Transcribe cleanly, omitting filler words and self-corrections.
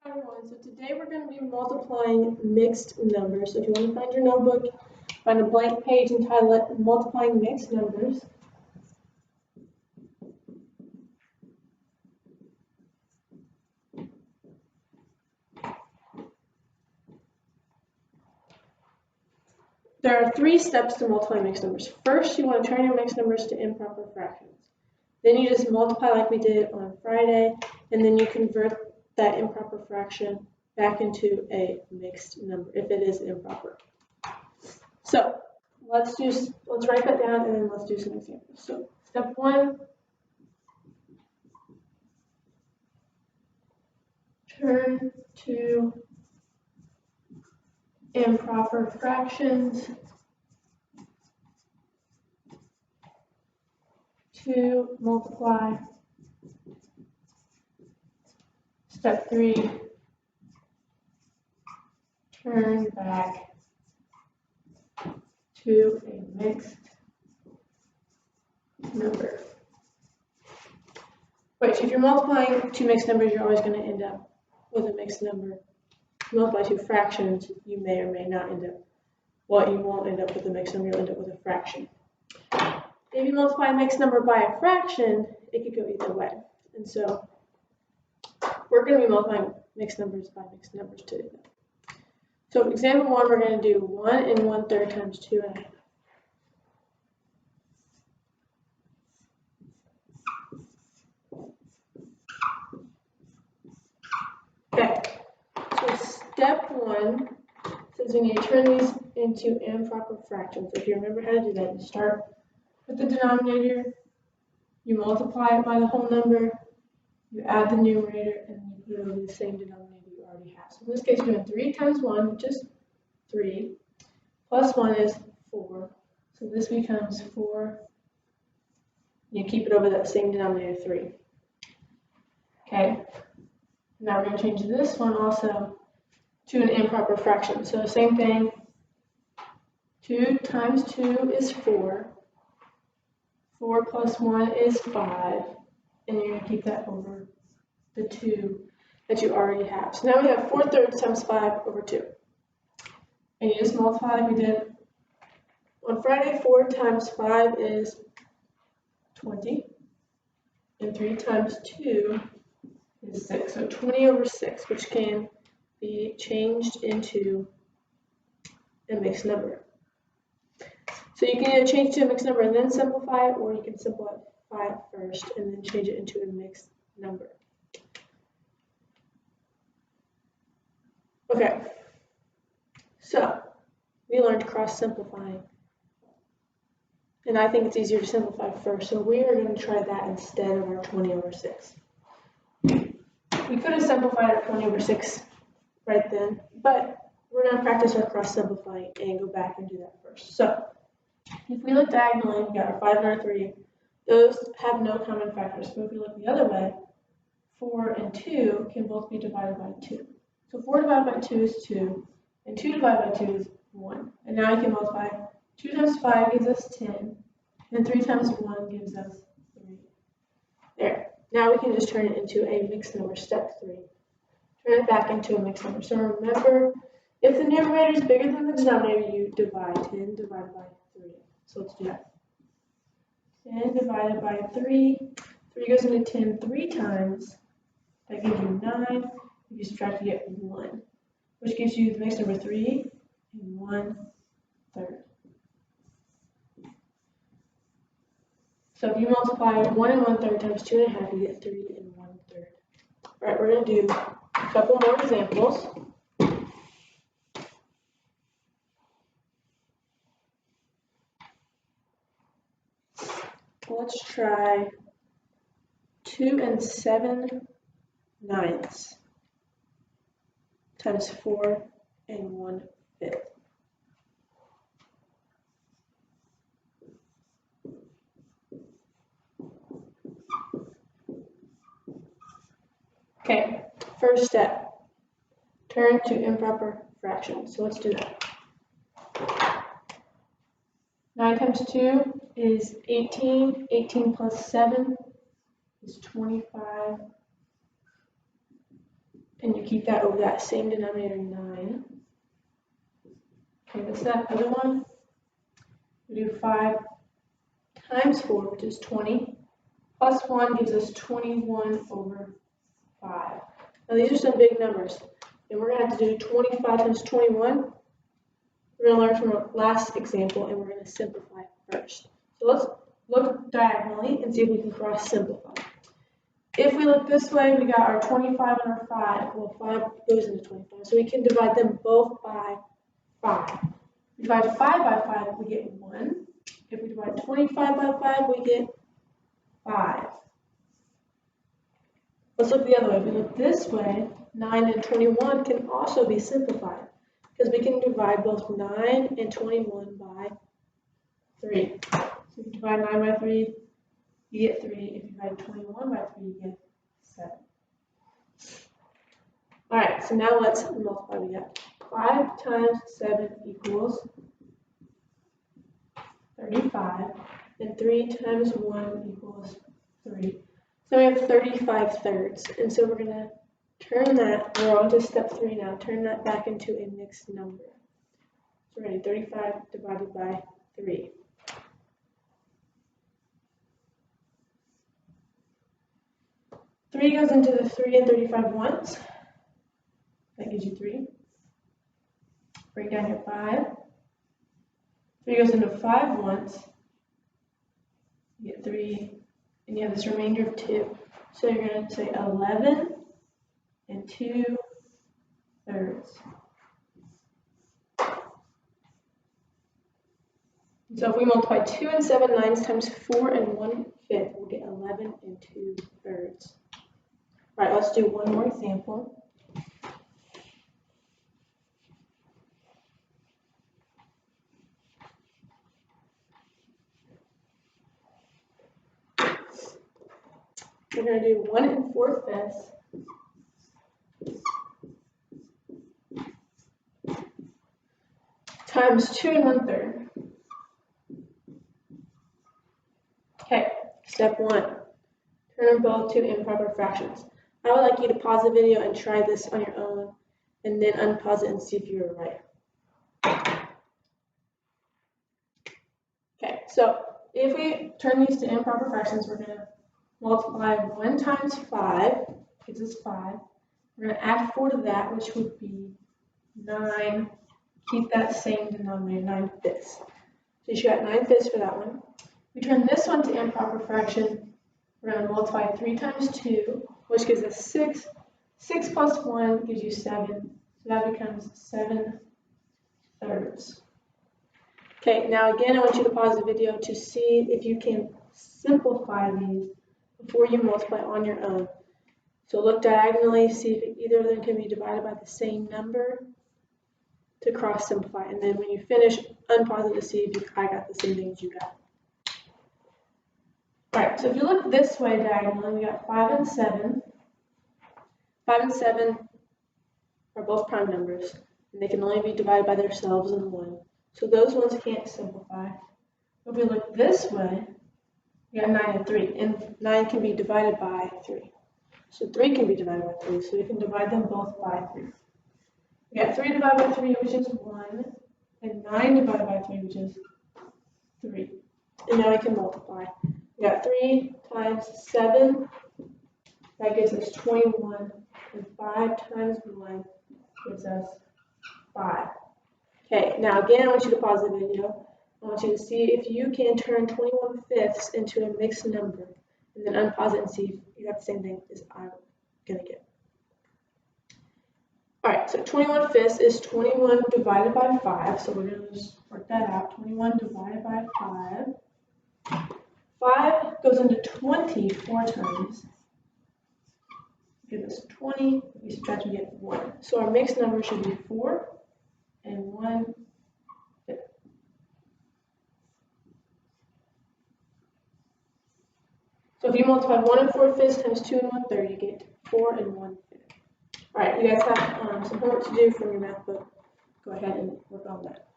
Hi everyone, so today we're going to be multiplying mixed numbers. So if you want to find your notebook, find a blank page and title it Multiplying Mixed Numbers. There are 3 steps to multiply mixed numbers. First, you want to turn your mixed numbers to improper fractions. Then you just multiply like we did on Friday, and then you convert that improper fraction back into a mixed number if it is improper. So let's write that down and then let's do some examples. So step 1, turn to improper fractions to multiply. Step 3, turn back to a mixed number. Wait, so if you're multiplying two mixed numbers, you're always going to end up with a mixed number. If you multiply two fractions, you may or may not end up, well, you won't end up with a mixed number, you'll end up with a fraction. If you multiply a mixed number by a fraction, it could go either way. And so we're going to be multiplying mixed numbers by mixed numbers today. So example 1, we're going to do 1 1/3 times 2 1/2. Okay, so step 1 says we need to turn these into improper fractions. If you remember how to do that, you start with the denominator, you multiply it by the whole number, you add the numerator, and you put it over the same denominator you already have. So in this case, we're doing 3 times 1, which is 3, plus 1 is 4. So this becomes 4. You keep it over that same denominator, 3. Okay, now we're going to change this one also to an improper fraction. So same thing, 2 times 2 is 4. 4 plus 1 is 5. And you're going to keep that over the 2 that you already have. So now we have 4/3 times 5 over 2. And you just multiply like we did on Friday. 4 times 5 is 20. And 3 times 2 is 6. So 20 over 6, which can be changed into a mixed number. So you can either change to a mixed number and then simplify it, or you can simplify it first and then change it into a mixed number. Okay, so we learned cross-simplifying, and I think it's easier to simplify first, so we are going to try that instead of our 20 over 6. We could have simplified our 20 over 6 right then, but we're going to practice our cross-simplifying and go back and do that first. So if we look diagonally, we got our 5 and our 3. Those have no common factors. So if we look the other way, 4 and 2 can both be divided by 2. So 4 divided by 2 is 2, and 2 divided by 2 is 1. And now I can multiply. 2 times 5 gives us 10, and 3 times 1 gives us 3. There. Now we can just turn it into a mixed number, step 3. Turn it back into a mixed number. So remember, if the numerator is bigger than the denominator, you divide 10 divided by 3. So let's do that. 10 divided by 3. 3 goes into 10 3 times. That gives you 9. If you subtract, you get 1, which gives you the mixed number 3 and 1/3. So if you multiply 1 and 1/3 times 2 1/2, you get 3 and 1/3. All right, we're going to do a couple more examples. Let's try 2 7/9 times 4 1/5. Okay, first step, turn to improper fractions. So let's do that. 9 times 2 is 18. 18 plus 7 is 25. and you keep that over that same denominator, 9. Okay, what's that other one? We do 5 times 4, which is 20, plus 1 gives us 21 over 5. Now these are some big numbers, and we're going to have to do 25 times 21. We're going to learn from our last example, and we're going to simplify first. So let's look diagonally and see if we can cross simplify. If we look this way, we got our 25 and our 5. Well, 5 goes into 25, so we can divide them both by 5. If we divide 5 by 5, we get 1. If we divide 25 by 5, we get 5. Let's look the other way. If we look this way, 9 and 21 can also be simplified because we can divide both 9 and 21 by 3. So if you divide 9 by 3, you get 3. If you divide 21 by 3, you get 7. All right, so now let's multiply. We got 5 times 7 equals 35, and 3 times 1 equals 3. So we have 35 thirds, and so we're going to turn that, we're on to step 3 now, turn that back into a mixed number. So we're going to do 35 divided by 3. Three goes into the 3 and 35 once. That gives you 3. Break down your 5. 3 goes into 5 once. You get 3, and you have this remainder of 2. So you're going to say 11 and 2 thirds. So if we multiply 2 and 7 nines times 4 and 1/5, we'll get 11 and 2 thirds. All right, let's do one more example. We're going to do 1 4/5 times 2 and 1/3. Okay, step 1. Turn them both to improper fractions. I would like you to pause the video and try this on your own, and then unpause it and see if you were right. Okay, so if we turn these to improper fractions, we're going to multiply 1 times 5, gives us 5. We're going to add 4 to that, which would be 9. Keep that same denominator, 9/5. So you got 9/5 for that one. We turn this one to improper fraction. We're going to multiply 3 times 2, which gives us 6. 6 plus 1 gives you 7. So that becomes 7 thirds. Okay, now again, I want you to pause the video to see if you can simplify these before you multiply on your own. So look diagonally, see if either of them can be divided by the same number to cross simplify. And then when you finish, unpause it to see if I got the same thing as you got. All right, so if you look this way diagonally, we got 5 and 7. 5 and 7 are both prime numbers, and they can only be divided by themselves in 1. So those ones can't simplify. If we look this way, we got 9 and 3, and 9 can be divided by 3. So 3 can be divided by 3, so we can divide them both by 3. We got 3 divided by 3, which is 1, and 9 divided by 3, which is 3. And now we can multiply. We got 3 times 7, that gives us 21, and 5 times 1 gives us 5. Okay, now again, I want you to pause the video. I want you to see if you can turn 21/5 into a mixed number, and then unpause it and see if you got the same thing as I'm going to get. All right, so 21/5 is 21 divided by 5, so we're going to just work that out. 21 divided by 5. 5 goes into 20 4 times. Give us 20. If we subtract, we get 1. So our mixed number should be 4 and 1/5. So if you multiply 1 4/5 times 2 and 1/3, you get 4 and 1/5. All right, you guys have some homework to do from your math book. Go ahead and work on that.